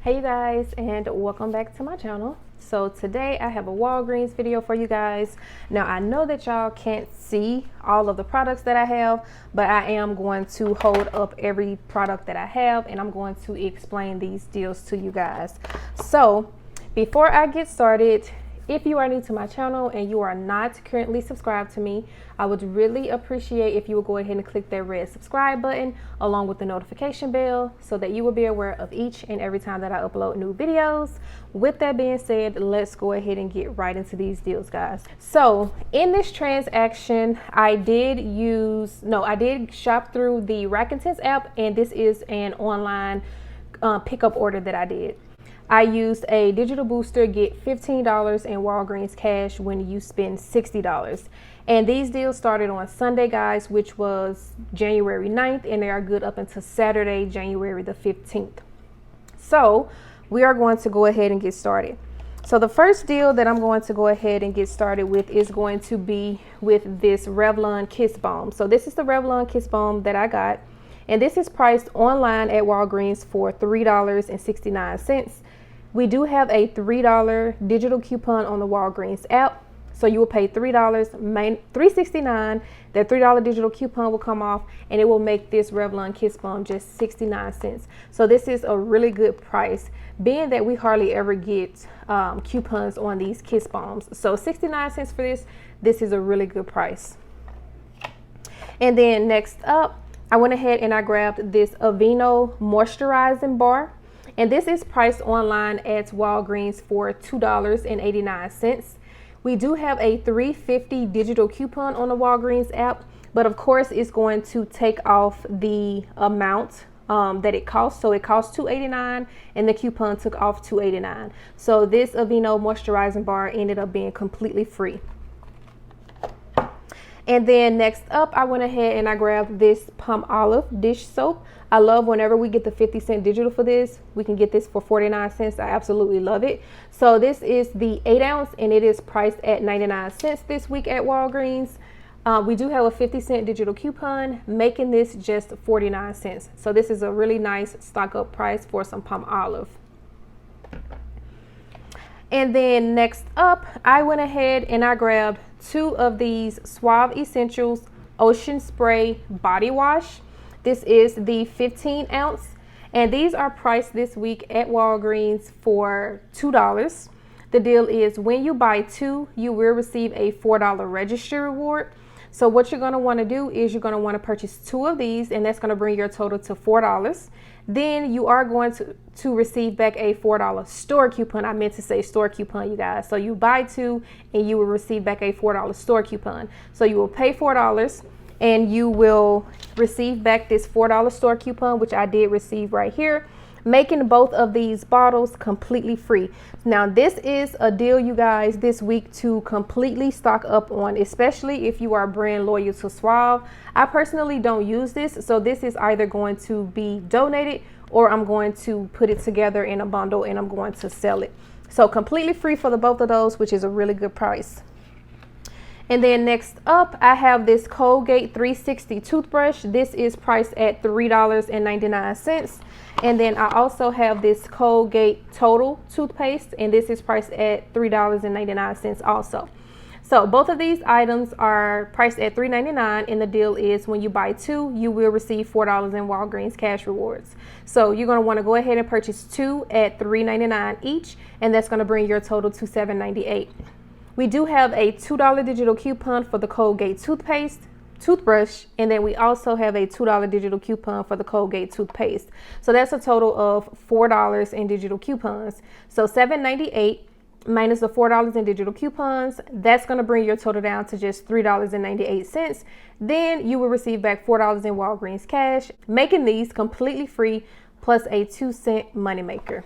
Hey you guys, and welcome back to my channel. So today I have a Walgreens video for you guys. Now I know that y'all can't see all of the products that I have, but I am going to hold up every product that I have and I'm going to explain these deals to you guys. So before I get started, if you are new to my channel and you are not currently subscribed to me, I would really appreciate if you would go ahead and click that red subscribe button along with the notification bell so that you will be aware of each and every time that I upload new videos. With that being said, let's go ahead and get right into these deals, guys. So in this transaction, I did shop through the Rakuten app, and this is an online pickup order that I did. I used a digital booster, get $15 in Walgreens cash when you spend $60. And these deals started on Sunday, guys, which was January 9th, and they are good up until Saturday, January the 15th. So we are going to go ahead and get started. So the first deal that I'm going to go ahead and get started with is going to be with this Revlon Kiss Balm. So this is the Revlon Kiss Balm that I got, and this is priced online at Walgreens for $3.69. We do have a $3 digital coupon on the Walgreens app. So you will pay $3.69. That $3 digital coupon will come off and it will make this Revlon Kiss Balm just 69 cents. So this is a really good price, being that we hardly ever get coupons on these Kiss Balms. So 69 cents for this is a really good price. And then next up, I went ahead and I grabbed this Aveeno Moisturizing Bar. And this is priced online at Walgreens for $2.89. We do have a $3.50 digital coupon on the Walgreens app, but of course it's going to take off the amount that it costs. So it costs $2.89 and the coupon took off $2.89. So this Aveeno Moisturizing Bar ended up being completely free. And then next up, I went ahead and I grabbed this Palmolive dish soap. I love whenever we get the 50-cent digital for this. We can get this for 49 cents. I absolutely love it. So this is the 8-ounce and it is priced at 99 cents this week at Walgreens. We do have a 50-cent digital coupon, making this just 49 cents. So this is a really nice stock up price for some Palmolive. And then next up, I went ahead and I grabbed 2 of these Suave Essentials Ocean Spray Body Wash. This is the 15-ounce, and these are priced this week at Walgreens for $2. The deal is when you buy 2, you will receive a $4 registry reward. So what you're going to want to do is you're going to want to purchase 2 of these, and that's going to bring your total to $4. Then you are going to receive back a $4 store coupon. I meant to say store coupon, you guys. So you buy 2 and you will receive back a $4 store coupon. So you will pay $4 and you will receive back this $4 store coupon, which I did receive right here, making both of these bottles completely free. Now this is a deal, you guys, this week to completely stock up on, especially if you are brand loyal to Suave. I personally don't use this, so this is either going to be donated or I'm going to put it together in a bundle and I'm going to sell it. So completely free for the both of those, which is a really good price. And then next up, I have this Colgate 360 toothbrush. This is priced at $3.99. And then I also have this Colgate Total toothpaste, and this is priced at $3.99 also. So both of these items are priced at $3.99, and the deal is when you buy 2, you will receive $4 in Walgreens cash rewards. So you're going to want to go ahead and purchase 2 at $3.99 each, and that's going to bring your total to $7.98. We do have a $2 digital coupon for the Colgate toothbrush, and then we also have a $2 digital coupon for the Colgate toothpaste. So that's a total of $4 in digital coupons. So $7.98 minus the $4 in digital coupons, that's going to bring your total down to just $3.98. Then you will receive back $4 in Walgreens cash, making these completely free plus a 2-cent moneymaker.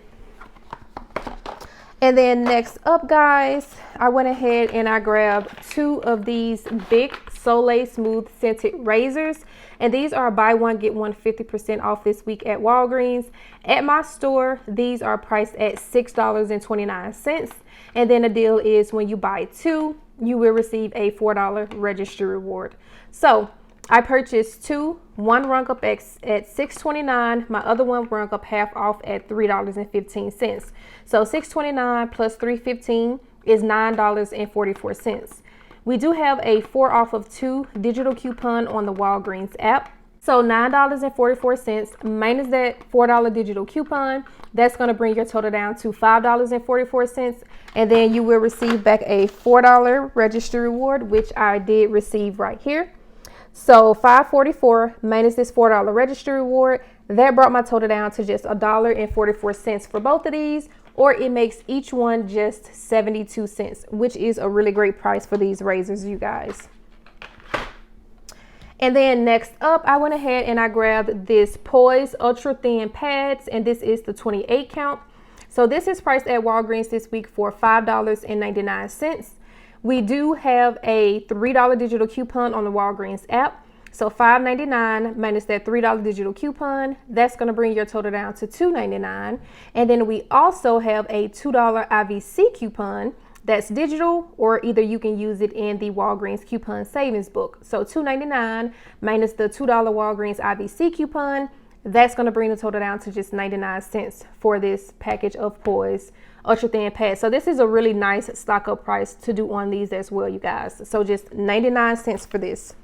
And then next up, guys, I went ahead and I grabbed 2 of these big Soleil Smooth Scented Razors. And these are buy one, get one 50% off this week at Walgreens. At my store, these are priced at $6.29. And then the deal is when you buy 2, you will receive a $4 registry reward. So I purchased two. One rung up at $6.29. My other one rung up half off at $3.15. So $6.29 plus $3.15 is $9.44. We do have a 4 off of 2 digital coupon on the Walgreens app. So $9.44 minus that $4 digital coupon, that's going to bring your total down to $5.44. And then you will receive back a $4 registry reward, which I did receive right here. So $5.44 minus this $4 registry reward, that brought my total down to just $1.44 for both of these, or it makes each one just 72 cents, which is a really great price for these razors, you guys. And then next up, I went ahead and I grabbed this Poise Ultra Thin Pads, and this is the 28 count. So this is priced at Walgreens this week for $5.99. We do have a $3 digital coupon on the Walgreens app. So $5.99 minus that $3 digital coupon, that's going to bring your total down to $2.99. And then we also have a $2 IVC coupon. That's digital, or either you can use it in the Walgreens coupon savings book. So $2.99 minus the $2 Walgreens IVC coupon, that's going to bring the total down to just 99 cents for this package of Poise Ultra Thin Pads. So this is a really nice stock up price to do on these as well, you guys. So just 99 cents for this.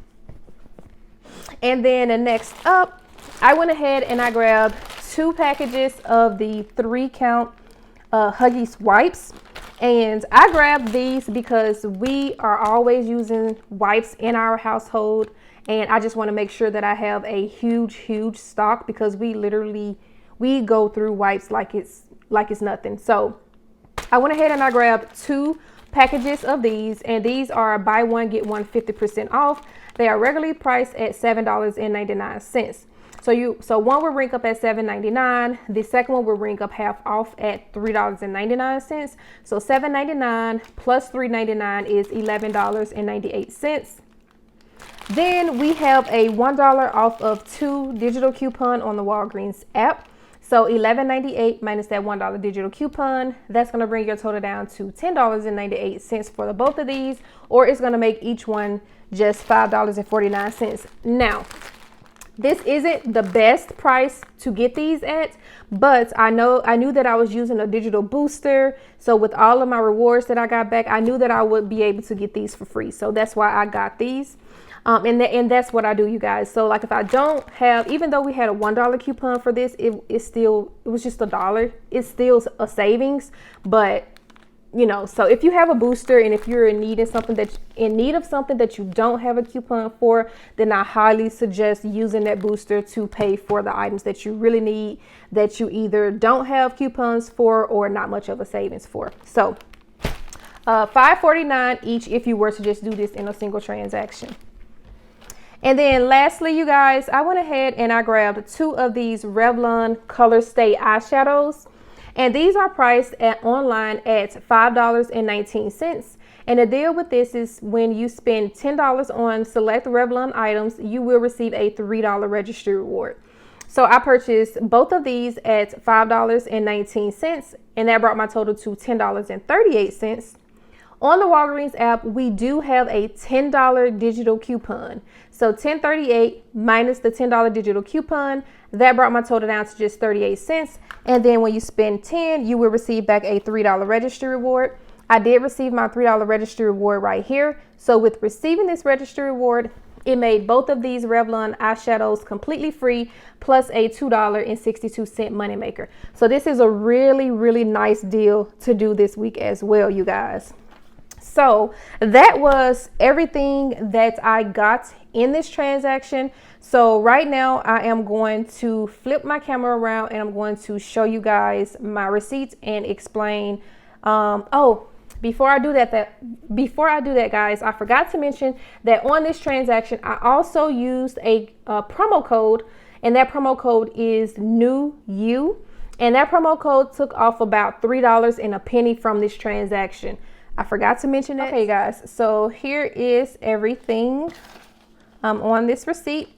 And then next up, I went ahead and I grabbed 2 packages of the 3 count Huggies wipes. And I grabbed these because we are always using wipes in our household, and I just want to make sure that I have a huge stock, because we go through wipes like it's nothing. So I went ahead and I grabbed 2 packages of these, and these are buy one get one 50% off. They are regularly priced at $7.99. So one will ring up at $7.99. The second one will ring up half off at $3.99. So $7.99 plus $3.99 is $11.98. Then we have a $1 off of 2 digital coupon on the Walgreens app. So $11.98 minus that $1 digital coupon, that's going to bring your total down to $10.98 for the both of these, or it's going to make each one just $5.49. Now, this isn't the best price to get these at, but I knew that I was using a digital booster. So with all of my rewards that I got back, I knew that I would be able to get these for free. So that's why I got these. And that's what I do, you guys. So like if I don't have, even though we had a $1 coupon for this, it was just $1. It's still a savings, but you know, so if you have a booster and if you're in need of something that you don't have a coupon for, then I highly suggest using that booster to pay for the items that you really need, that you either don't have coupons for or not much of a savings for. So $5.49 each if you were to just do this in a single transaction. And then lastly, you guys, I went ahead and I grabbed 2 of these Revlon Colorstay eyeshadows. And these are priced online at $5.19. And the deal with this is when you spend $10 on select Revlon items, you will receive a $3 registry reward. So I purchased both of these at $5.19, and that brought my total to $10.38. On the Walgreens app, we do have a $10 digital coupon. So $10.38 minus the $10 digital coupon, that brought my total down to just 38 cents. And then when you spend $10, you will receive back a $3 registry reward. I did receive my $3 registry reward right here. So with receiving this registry reward, it made both of these Revlon eyeshadows completely free, plus a $2.62 moneymaker. So this is a really nice deal to do this week as well, you guys. So that was everything that I got in this transaction. So right now I am going to flip my camera around and I'm going to show you guys my receipts and explain. Before I do that, guys, I forgot to mention that on this transaction, I also used a promo code, and that promo code is NEWYOU, and that promo code took off about $3 and a penny from this transaction. I forgot to mention that. Okay, guys, so here is everything on this receipt.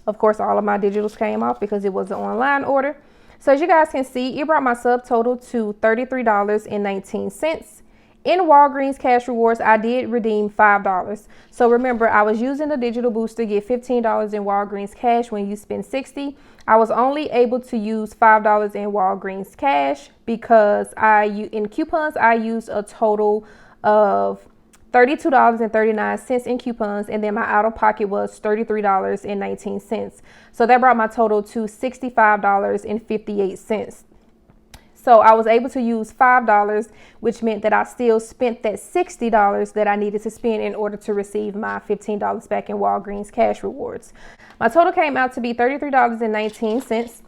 Of course, all of my digitals came off because it was an online order. So as you guys can see, it brought my subtotal to $33.19. In Walgreens Cash Rewards, I did redeem $5. So remember, I was using the digital boost to get $15 in Walgreens Cash when you spend $60. I was only able to use $5 in Walgreens Cash because in coupons, I used a total of $32.39 in coupons, and then my out-of-pocket was $33.19. So that brought my total to $65.58. So I was able to use $5, which meant that I still spent that $60 that I needed to spend in order to receive my $15 back in Walgreens Cash Rewards. My total came out to be $33.19.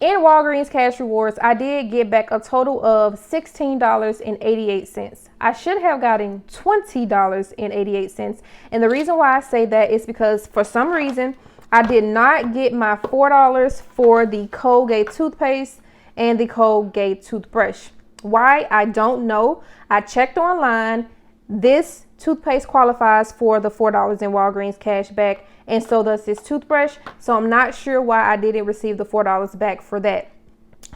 In Walgreens Cash Rewards, I did get back a total of $16.88. I should have gotten $20.88. And the reason why I say that is because for some reason, I did not get my $4 for the Colgate toothpaste and the Colgate toothbrush. Why? I don't know. I checked online. This toothpaste qualifies for the $4 in Walgreens cash back, and so does this toothbrush. So I'm not sure why I didn't receive the $4 back for that.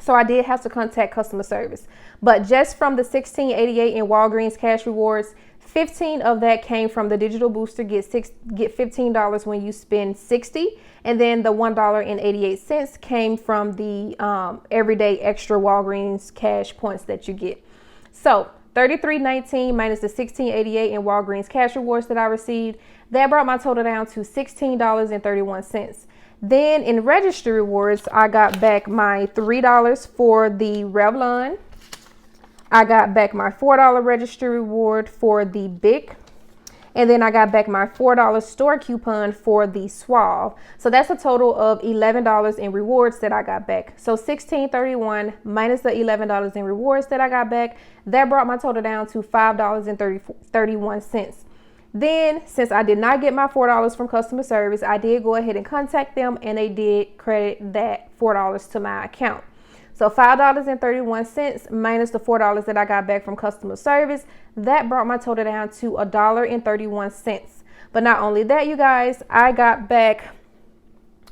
So I did have to contact customer service. But just from the $16.88 in Walgreens cash rewards, 15 of that came from the digital booster, get $15 when you spend $60. And then the $1.88 came from the everyday extra Walgreens cash points that you get. So $33.19 minus the $16.88 in Walgreens cash rewards that I received, that brought my total down to $16.31. Then in registry rewards, I got back my $3 for the Revlon. I got back my $4 registry reward for the Bic. And then I got back my $4 store coupon for the Suave. So that's a total of $11 in rewards that I got back. So $16.31 minus the $11 in rewards that I got back, that brought my total down to $5.31. Then, since I did not get my $4 from customer service, I did go ahead and contact them, and they did credit that $4 to my account. So $5.31 minus the $4 that I got back from customer service, that brought my total down to $1.31. But not only that, you guys, I got back,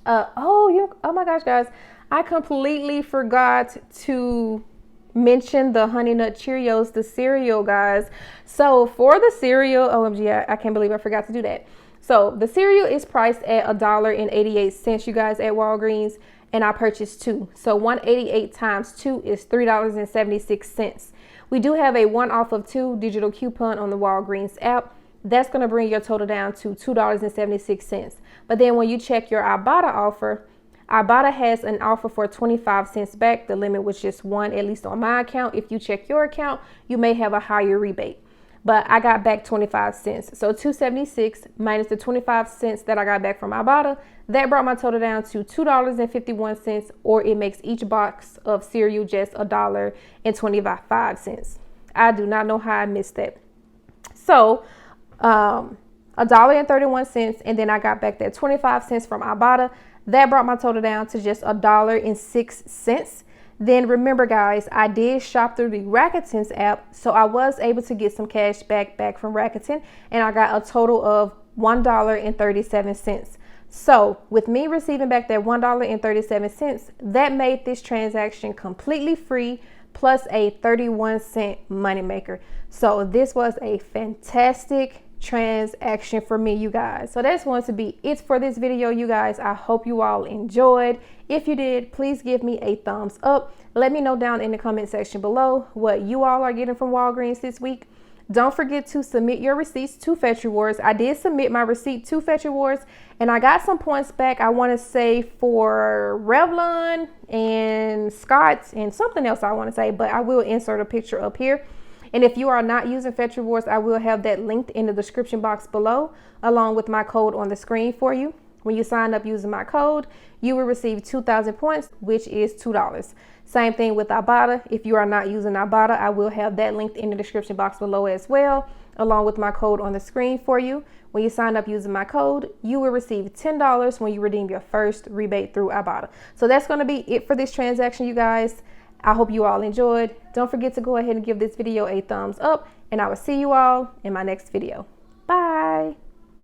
oh my gosh, guys, I completely forgot to mention the Honey Nut Cheerios, the cereal, guys. So for the cereal, OMG, I can't believe I forgot to do that. So the cereal is priced at $1.88, you guys, at Walgreens. And I purchased 2. So 188 times 2 is $3.76. We do have a 1 off of 2 digital coupon on the Walgreens app. That's going to bring your total down to $2.76. But then when you check your IBOTTA offer, IBOTTA has an offer for 25 cents back. The limit was just 1, at least on my account. If you check your account, you may have a higher rebate. But I got back 25 cents. So $2.76 minus the 25 cents that I got back from IBOTTA, that brought my total down to $2.51, or it makes each box of cereal just $1.25. I do not know how I missed that. So $1.31, and then I got back that 25 cents from IBOTTA. That brought my total down to just $1.06. Then remember, guys, I did shop through the Rakuten's app, so I was able to get some cash back from Rakuten, and I got a total of $1.37. So with me receiving back that $1.37, that made this transaction completely free, plus a 31-cent moneymaker. So this was a fantastic transaction for me, you guys. So that's going to be it for this video, you guys. I hope you all enjoyed. If you did, please give me a thumbs up. Let me know down in the comment section below what you all are getting from Walgreens this week. Don't forget to submit your receipts to Fetch Rewards. I did submit my receipt to Fetch Rewards, and I got some points back, I want to say, for Revlon and Scott's and something else I want to say, but I will insert a picture up here. And if you are not using Fetch Rewards, I will have that linked in the description box below, along with my code on the screen for you. When you sign up using my code, you will receive 2,000 points, which is $2. Same thing with IBOTTA. If you are not using IBOTTA, I will have that linked in the description box below as well, along with my code on the screen for you. When you sign up using my code, you will receive $10 when you redeem your first rebate through IBOTTA. So that's going to be it for this transaction, you guys. I hope you all enjoyed. Don't forget to go ahead and give this video a thumbs up, and I will see you all in my next video.